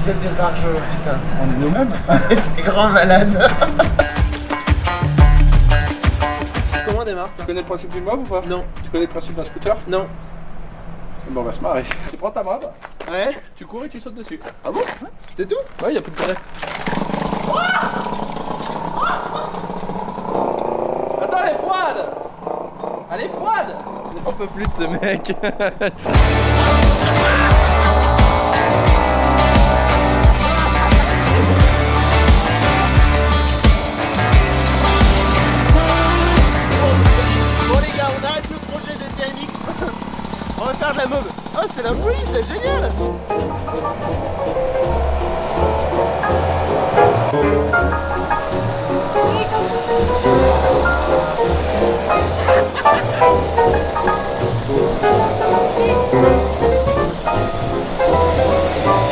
Vous êtes des barjots, putain. On est nous-mêmes. Vous êtes des grands malades. Comment on démarre ça? Tu connais le principe d'une mob ou pas? Non. Tu connais le principe d'un scooter? Non. Bon, on va se marrer. Tu prends ta mob, Ouais. tu cours et tu sautes dessus. Ah bon? Ouais. C'est tout? Ouais, y'a plus de pédale. Attends, elle est froide! Elle est froide! On peut plus de ce mec. Bon les gars, on arrête le projet de TMX. On va faire de la mob. Oh, c'est la folie, c'est génial.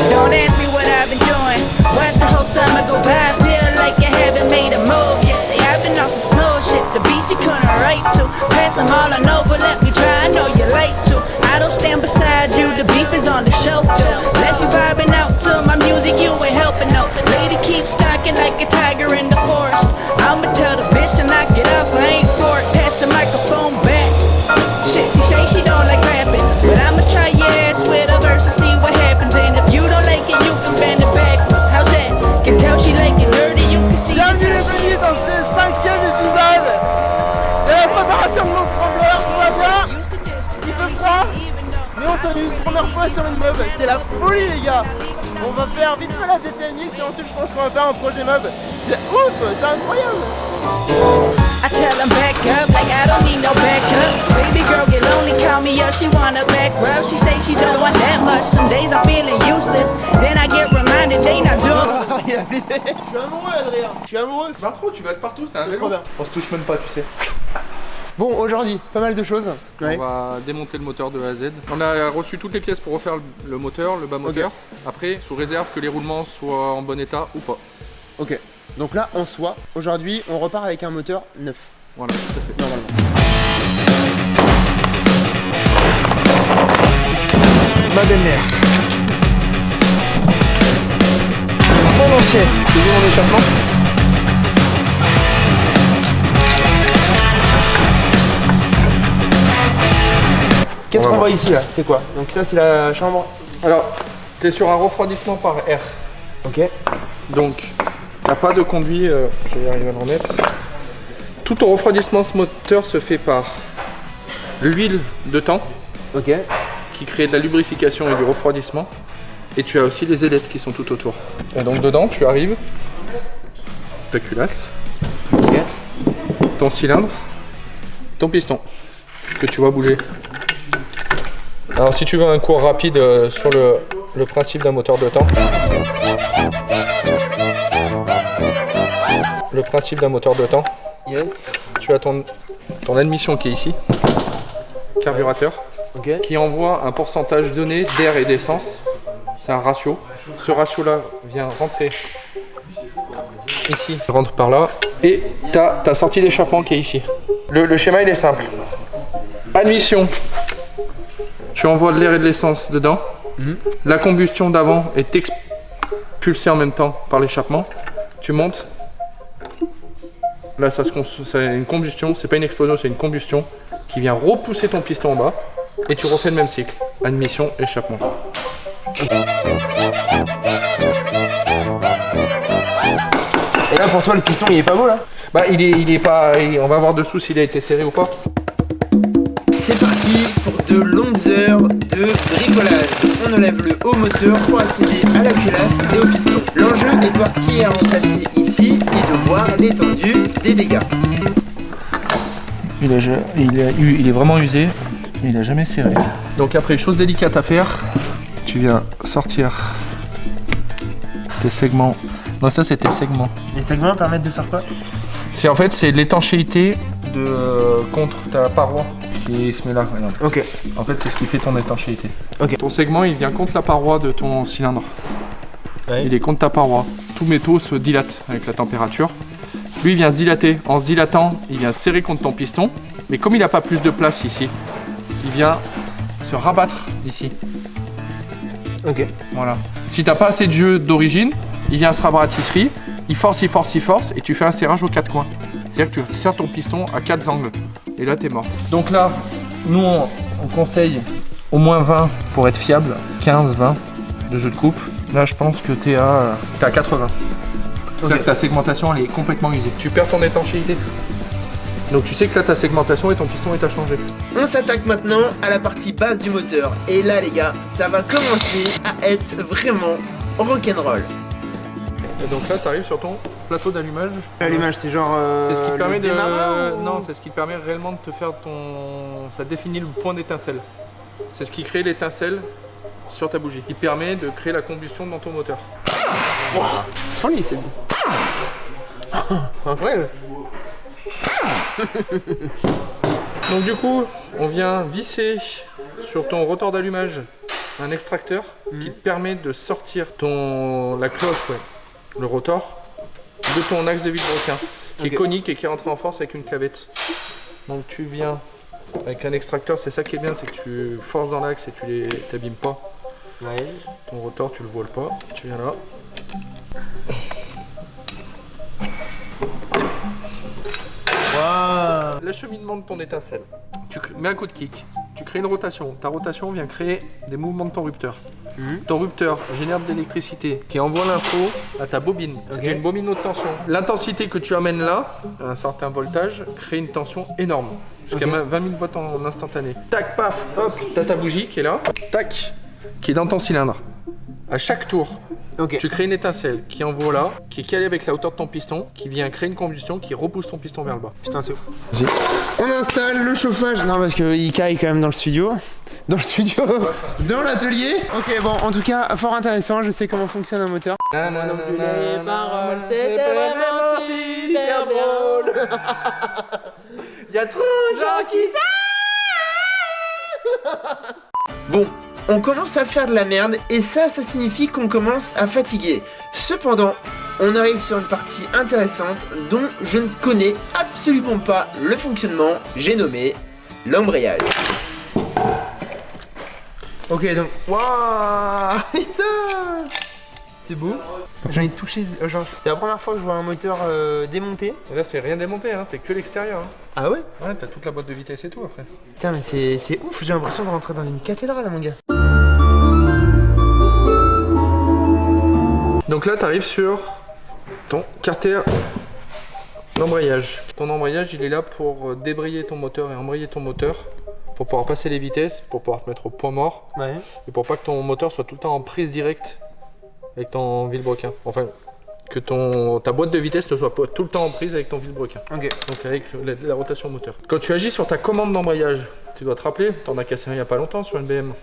Don't ask me what I've been doing. Watch the whole summer go by. Feel like I haven't made a move yet. Say I've been on some smooth shit. The beats you couldn't write to. Pass them all on over. Let me try. I know you like to. I don't stand beside you. The beef is on the shelf. Unless you vibing out to my music, you ain't helping no. Lady keeps stalking like a tiger in the forest. I'ma tell the bitch to knock it off. I ain't for it. Pass the microphone back. Shit, she say she don't like rapping, but I'ma try your ass with a verse and see what happens. And if you don't like it, you can bend it backwards. How's that? Can tell she like it dirty, you can see. Bienvenue les amis dans ce 5e épisode de la préparation de l'ours trembleur. Tout va bien, il fait froid, mais on s'amuse. Première fois sur une mob, c'est la folie les gars. On va faire vite fait la DTMX et ensuite je pense qu'on va faire un projet mob. C'est ouf, c'est incroyable. I tell them back up, like I don't need no backup. Baby girl get lonely, call me up, she wanna back rub. She say she don't want that much, some days I'm feeling useless. Then I get reminded they not doing. Regardez, je suis amoureux Adrien, je suis amoureux. Va trop, tu vas être partout, c'est un C'est vélo. trop bien. On se touche même pas, tu sais. Bon, aujourd'hui, pas mal de choses. Ouais. On va démonter le moteur de A à Z. On a reçu toutes les pièces pour refaire le moteur, le bas moteur. Après, sous réserve que les roulements soient en bon état ou pas. Ok, donc là en soi, aujourd'hui on repart avec un moteur neuf. Voilà, tout à fait. Normalement. Ma belle-mère. Mon ancienne. Tu veux mon échappement? Qu'est-ce On va qu'on voir. voit ici là? C'est quoi? Donc ça c'est la chambre. Alors, tu es sur un refroidissement par air. Ok. Donc, t'as pas de conduit, je vais y arriver à le remettre. Tout ton refroidissement ce moteur se fait par l'huile de temps Ok. qui crée de la lubrification et du refroidissement. Et tu as aussi les ailettes qui sont tout autour. Et donc dedans, tu arrives, ta culasse, Ok. ton cylindre, ton piston que tu vois bouger. Alors si tu veux un cours rapide sur le principe d'un moteur de temps. Le principe d'un moteur de temps, Yes. tu as ton admission qui est ici, carburateur, Ok. qui envoie un pourcentage donné d'air et d'essence. C'est un ratio. Ce ratio-là vient rentrer ici, rentre par là. Et tu as ta sortie d'échappement qui est ici. Le schéma, il est simple. Admission. Tu envoies de l'air et de l'essence dedans. La combustion d'avant est expulsée en même temps par l'échappement. Tu montes. Là, c'est une combustion. C'est pas une explosion, c'est une combustion qui vient repousser ton piston en bas. Et tu refais le même cycle. Admission, échappement. Et là pour toi le piston il est pas beau là? Bah, il est pas. On va voir dessous s'il a été serré ou pas. C'est parti pour de longues heures de bricolage. On enlève le haut moteur pour accéder à la culasse et au piston. L'enjeu est de voir ce qui est à remplacer ici et de voir l'étendue des dégâts. Il est vraiment usé, mais il a jamais serré. Donc après, chose délicate à faire, tu viens sortir tes segments. Non, ça c'est tes segments. Les segments permettent de faire quoi? C'est en fait c'est l'étanchéité contre ta paroi qui se met là. Regarde. Ok. En fait, c'est ce qui fait ton étanchéité. Ok. Ton segment, il vient contre la paroi de ton cylindre. Ouais. Il est contre ta paroi. Tout métaux se dilate avec la température. Lui, il vient se dilater. En se dilatant, il vient serrer contre ton piston. Mais comme il n'a pas plus de place ici, il vient se rabattre ici. Ok. Voilà. Si t'as pas assez de jeu d'origine, il vient se rabattre à tisserie, il force, et tu fais un serrage aux 4 coins. C'est-à-dire que tu serres ton piston à 4 angles. Et là, t'es mort. Donc là, nous, on conseille au moins 20 pour être fiable. 15, 20 de jeu de coupe. Là, je pense que t'es à 80. C'est-à-dire que ta segmentation, elle est complètement usée. Tu perds ton étanchéité. Donc tu sais que là, ta segmentation et ton piston est à changer. On s'attaque maintenant à la partie basse du moteur. Et là, les gars, ça va commencer à être vraiment rock'n'roll. Et donc là, tu arrives sur ton plateau d'allumage. L'allumage, c'est genre. C'est ce qui te permet de. Ou... Non, c'est ce qui te permet réellement de te faire ton. Ça définit le point d'étincelle. C'est ce qui crée l'étincelle sur ta bougie. Qui permet de créer la combustion dans ton moteur. Wow. Folie, c'est. Incroyable. Donc du coup, on vient visser sur ton rotor d'allumage un extracteur qui te permet de sortir la cloche, le rotor, de ton axe de vilebrequin, qui est conique et qui est rentré en force avec une clavette. Donc tu viens avec un extracteur, c'est ça qui est bien, c'est que tu forces dans l'axe et tu t'abîmes pas. Ouais. Ton rotor, tu le voiles pas, tu viens là. Wow. L'acheminement de ton étincelle. Tu mets un coup de kick, tu crées une rotation. Ta rotation vient créer des mouvements de ton rupteur. Ton rupteur génère de l'électricité qui envoie l'info à ta bobine. C'est une bobine haute tension. L'intensité que tu amènes là, à un certain voltage, crée une tension énorme. Jusqu'à 20 000 watts en instantané. Tac, paf, hop, t'as ta bougie qui est là. Tac, qui est dans ton cylindre. À chaque tour, tu crées une étincelle qui envoie là, qui est calée avec la hauteur de ton piston, qui vient créer une combustion, qui repousse ton piston vers le bas. Putain, c'est ouf. On installe le chauffage. Non, parce qu'il caille quand même dans le studio. Dans le studio. Dans l'atelier. Ok, bon, en tout cas, fort intéressant. Je sais comment fonctionne un moteur. Non, non, non, Les paroles, c'était vraiment super drôle. Y'a trop de gens qui Bon, on commence à faire de la merde et ça signifie qu'on commence à fatiguer. Cependant, on arrive sur une partie intéressante dont je ne connais absolument pas le fonctionnement. J'ai nommé l'embrayage. Ok, donc, waouh, putain, c'est beau. J'en ai touché, genre, c'est la première fois que je vois un moteur démonté. Et là, c'est rien démonté, hein, c'est que l'extérieur. Hein. Ah ouais? Ouais, t'as toute la boîte de vitesse et tout après. Putain, mais c'est ouf, j'ai l'impression de rentrer dans une cathédrale, mon gars. Donc là, t'arrives sur ton carter d'embrayage. Ton embrayage, il est là pour débrayer ton moteur et embrayer ton moteur, pour pouvoir passer les vitesses, pour pouvoir te mettre au point mort, et pour pas que ton moteur soit tout le temps en prise directe avec ton vilebrequin. Enfin, que ta boîte de vitesse ne soit pas tout le temps en prise avec ton vilebrequin. Donc avec la rotation moteur. Quand tu agis sur ta commande d'embrayage, tu dois te rappeler, t'en as cassé un il y a pas longtemps sur une BM.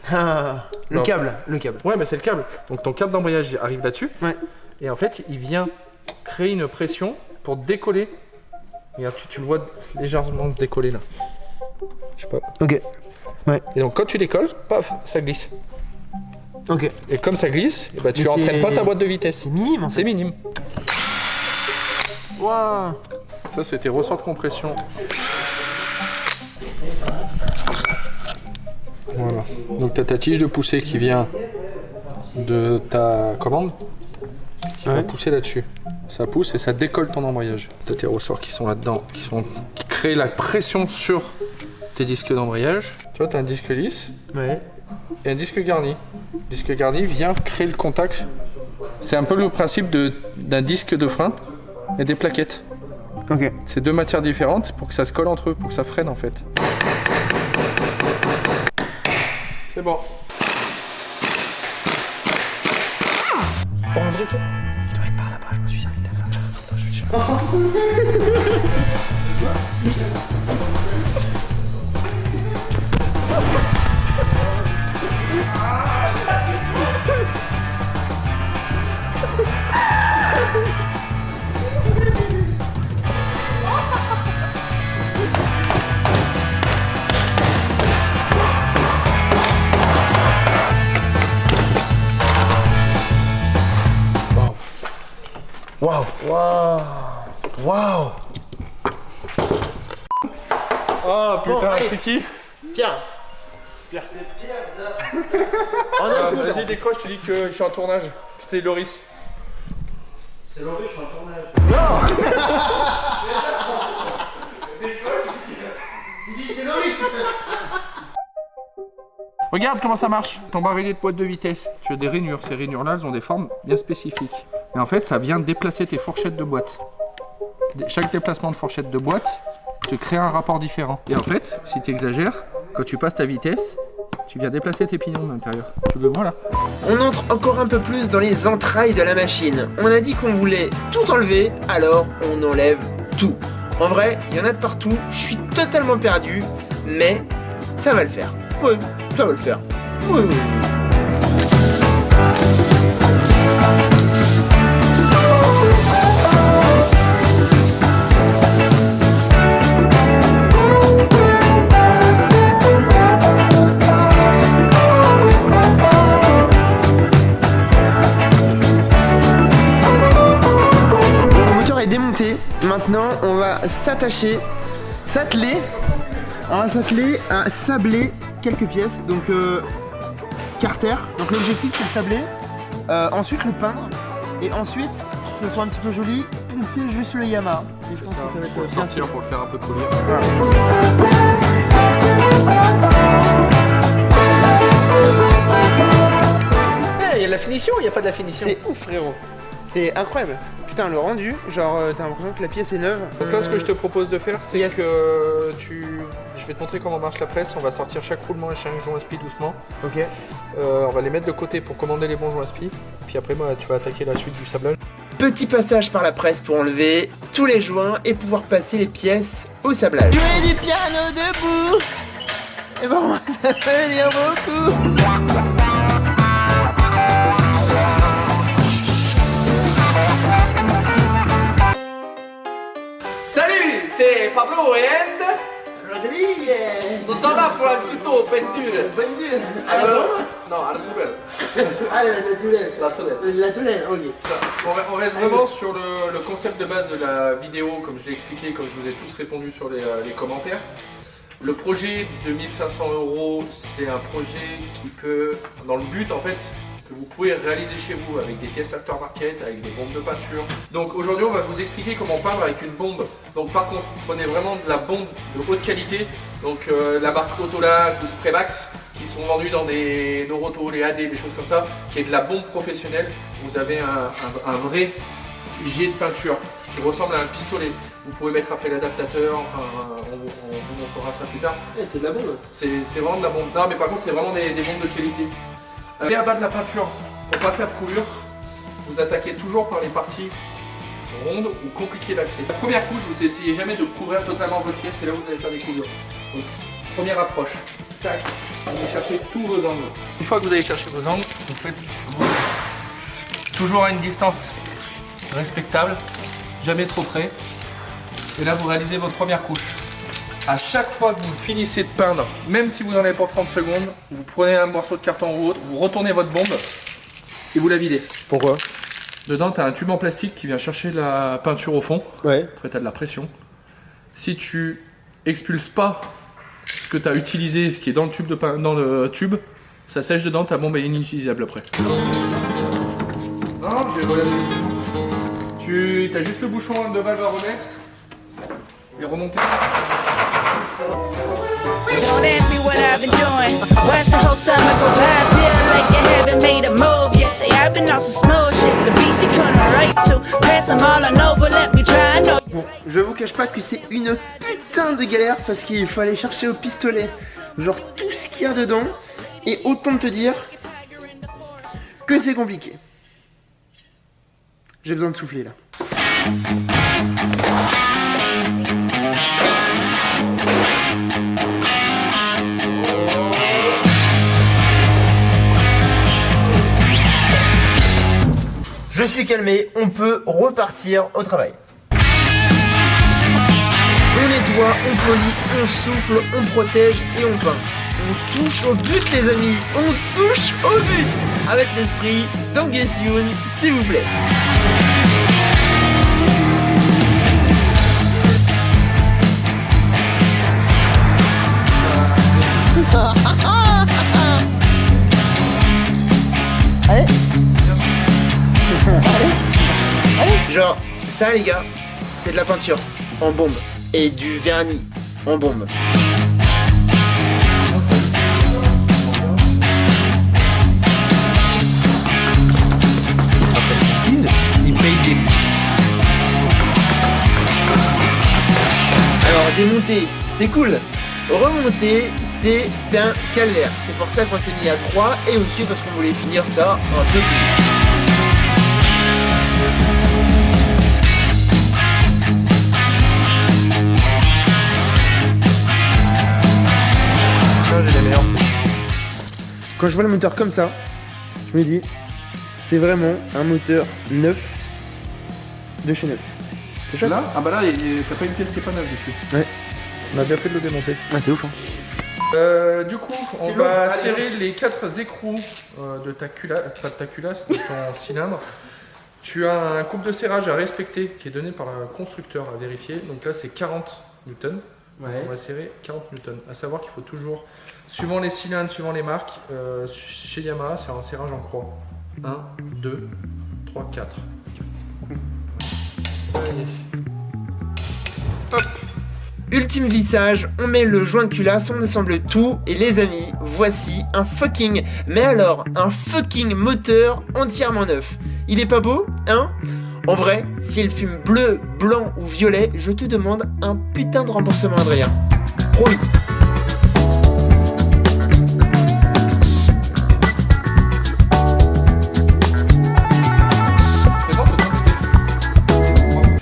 Le câble. Ouais, mais c'est le câble. Donc ton câble d'embrayage il arrive là-dessus. Et en fait, il vient créer une pression pour décoller. Regarde, tu le vois légèrement se décoller là. Je sais pas. Et donc quand tu décolles, paf, ça glisse. Et comme ça glisse, bah, tu entraînes pas ta boîte de vitesse. C'est minime en fait. C'est minime. Waouh. Ça, c'est tes ressorts de compression. Voilà. Donc tu as ta tige de poussée qui vient de ta commande, qui va pousser là-dessus. Ça pousse et ça décolle ton embrayage. Tu as tes ressorts qui sont là-dedans, qui créent la pression sur tes disques d'embrayage. Tu vois, tu as un disque lisse et un disque garni. Le disque garni vient créer le contact. C'est un peu le principe d'un disque de frein et des plaquettes. C'est deux matières différentes pour que ça se colle entre eux, pour que ça freine en fait. C'est bon. Pour un briquet. Tu dois être par là-bas, je me suis servi de la main. Attends, je vais te chercher. Waouh. Oh putain, Bon, allez. c'est qui? Pierre, Vas-y, décroche, tu dis que je suis en tournage. C'est Loris. C'est Loris, je suis en tournage. Tu dis c'est Loris. Regarde comment ça marche. Ton barillet de boîte de vitesse. Tu as des rainures. Ces rainures-là, elles ont des formes bien spécifiques. Et en fait, ça vient déplacer tes fourchettes de boîte. Chaque déplacement de fourchette de boîte te crée un rapport différent. Et en fait, si tu exagères, quand tu passes ta vitesse, tu viens déplacer tes pignons de l'intérieur. Tu le vois là. On entre encore un peu plus dans les entrailles de la machine. On a dit qu'on voulait tout enlever, alors on enlève tout. En vrai, il y en a de partout, je suis totalement perdu, mais ça va le faire. Oui, ça va le faire. Oui, oui. Maintenant, on va s'atteler à sabler quelques pièces. Donc, carter. Donc, l'objectif, c'est de sabler. Ensuite, le peindre. Et ensuite, que ce soit un petit peu joli, poncer juste le Yamaha. Et je pense que ça va être bien sortir pour le faire un peu polir. Il y a de la finition, il n'y a pas de la finition. C'est ouf, frérot. C'est incroyable. Putain, le rendu, genre t'as l'impression que la pièce est neuve. Donc là, ce que je te propose de faire, c'est que je vais te montrer comment marche la presse. On va sortir chaque roulement et chaque joint spi doucement. Ok. On va les mettre de côté pour commander les bons joints spi. Puis après, tu vas attaquer la suite du sablage. Petit passage par la presse pour enlever tous les joints et pouvoir passer les pièces au sablage. Jouer du piano debout, et bon, ça peut dire beaucoup. Salut, c'est Pablo et Rodriguez. nous sommes là pour un tuto peinture. Peinture. Non, à la tourelle. Ah, la tourelle. La tourelle. La tourelle, ok. On reste vraiment sur le concept de base de la vidéo, comme je l'ai expliqué, comme je vous ai tous répondu sur les commentaires. Le projet de 1500 €, c'est un projet qui peut, dans le but en fait, que vous pouvez réaliser chez vous avec des pièces aftermarket, avec des bombes de peinture. Donc aujourd'hui on va vous expliquer comment peindre avec une bombe. Donc par contre, prenez vraiment de la bombe de haute qualité, donc la marque Autolac ou Spraymax, qui sont vendus dans des Noroto, les AD, des choses comme ça, qui est de la bombe professionnelle. Vous avez un vrai jet de peinture qui ressemble à un pistolet. Vous pouvez mettre après l'adaptateur, enfin, on vous montrera ça plus tard. C'est de la bombe. C'est vraiment de la bombe. Non mais par contre c'est vraiment des bombes de qualité. Allez à bas de la peinture, pour pas faire de coulure, vous attaquez toujours par les parties rondes ou compliquées d'accès. La première couche, vous essayez jamais de couvrir totalement votre pièce, c'est là où vous allez faire des coulures. Donc, première approche, tac, vous allez chercher tous vos angles. Une fois que vous allez chercher vos angles, vous faites toujours à une distance respectable, jamais trop près. Et là, vous réalisez votre première couche. À chaque fois que vous finissez de peindre, même si vous en avez pour 30 secondes, vous prenez un morceau de carton ou autre, vous retournez votre bombe et vous la videz. Pourquoi? Dedans, tu as un tube en plastique qui vient chercher la peinture au fond. Ouais. Après, tu as de la pression. Si tu expulses pas ce que tu as utilisé, ce qui est dans le tube, ça sèche dedans, ta bombe est inutilisable après. Non, je vais regarder. Tu as juste le bouchon de valve à remettre et remonter. Don't ask me what I've been doing. Watch the whole summer go by. Feel like you haven't made a move yet. Say I've been on some smooth shit. The beats you couldn't write to. Pass them all on over. Let me try. No. Bon, je vous cache pas que c'est une putain de galère parce qu'il faut aller chercher au pistolet genre tout ce qu'il y a dedans et autant te dire que c'est compliqué. J'ai besoin de souffler là. Je suis calmé, on peut repartir au travail. On nettoie, on polit, on souffle, on protège et on peint. On touche au but les amis, on touche au but. Avec l'esprit d'Angus Youn, s'il vous plaît. Ça les gars, c'est de la peinture en bombe et du vernis en bombe. Il paye des... Alors démonter, c'est cool. Remonter, c'est un calvaire. C'est pour ça qu'on s'est mis à 3 et aussi parce qu'on voulait finir ça un peu plus vite. J'ai les meilleurs. Quand je vois le moteur comme ça, je me dis, c'est vraiment un moteur neuf de chez neuf. C'est chouette. Là, ah bah là, t'as pas une pièce qui est pas neuve dessus. Ouais. On a bien fait de le démonter. Ah, c'est ouf, hein. Du coup, on C'est va long. serrer les 4 écrous de ta culasse, pas de ta culasse, de ton cylindre. Tu as un couple de serrage à respecter qui est donné par le constructeur à vérifier. Donc là, c'est 40 newtons. Ouais. On va serrer 40 newtons. À savoir qu'il faut toujours, suivant les cylindres, suivant les marques, chez Yamaha, c'est un serrage en croix. 1, 2, 3, 4. Ça y est. Hop. Ultime vissage, on met le joint de culasse, on assemble tout et les amis, voici un fucking, mais alors un fucking moteur entièrement neuf. Il est pas beau, hein? En vrai, s'il fume bleu, blanc ou violet, je te demande un putain de remboursement Adrien. Promis.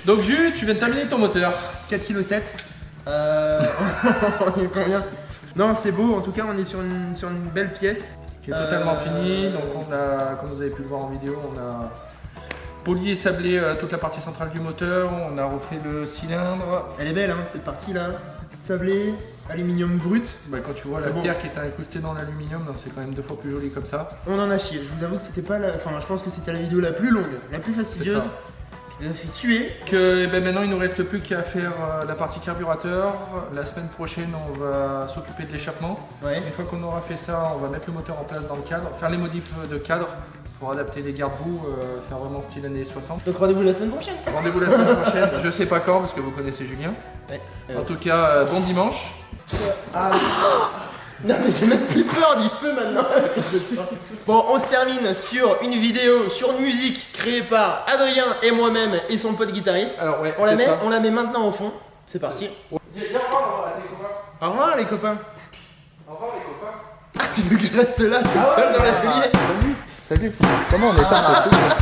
Donc Jules, tu viens de terminer ton moteur. 4,7 kg. On est combien? Non, c'est beau, en tout cas on est sur une belle pièce. Qui est totalement fini. Donc on a, comme vous avez pu le voir en vidéo, on a poli et sablé toute la partie centrale du moteur. On a refait le cylindre. Elle est belle, hein, cette partie-là. Sablé, aluminium brut. Bah, quand tu vois C'est la beau. terre qui est incrustée dans l'aluminium, c'est quand même 2 fois plus joli comme ça. On en a chié. Je vous avoue que c'était pas la. Enfin, je pense que c'était la vidéo la plus longue, la plus fastidieuse, ça. qui nous a fait suer. Que, ben maintenant il nous reste plus qu'à faire la partie carburateur. La semaine prochaine on va s'occuper de l'échappement. Ouais. Une fois qu'on aura fait ça, on va mettre le moteur en place dans le cadre, faire les modifs de cadre pour adapter les garde-boue, faire vraiment style années 60. Donc rendez-vous la semaine prochaine. Rendez-vous la semaine prochaine, je sais pas quand parce que vous connaissez Julien. Ouais. En tout cas, bon dimanche. Non mais j'ai même plus peur du feu maintenant. Bon, on se termine sur une vidéo sur une musique créée par Adrien et moi-même et son pote guitariste. Alors ouais, On la, c'est ça. on la met maintenant au fond. C'est parti. Dis au revoir à tes copains. Au revoir les copains. Au revoir les copains. Ah, tu veux que je reste là tout seul dans l'atelier? Salut. Comment on éteint ce truc là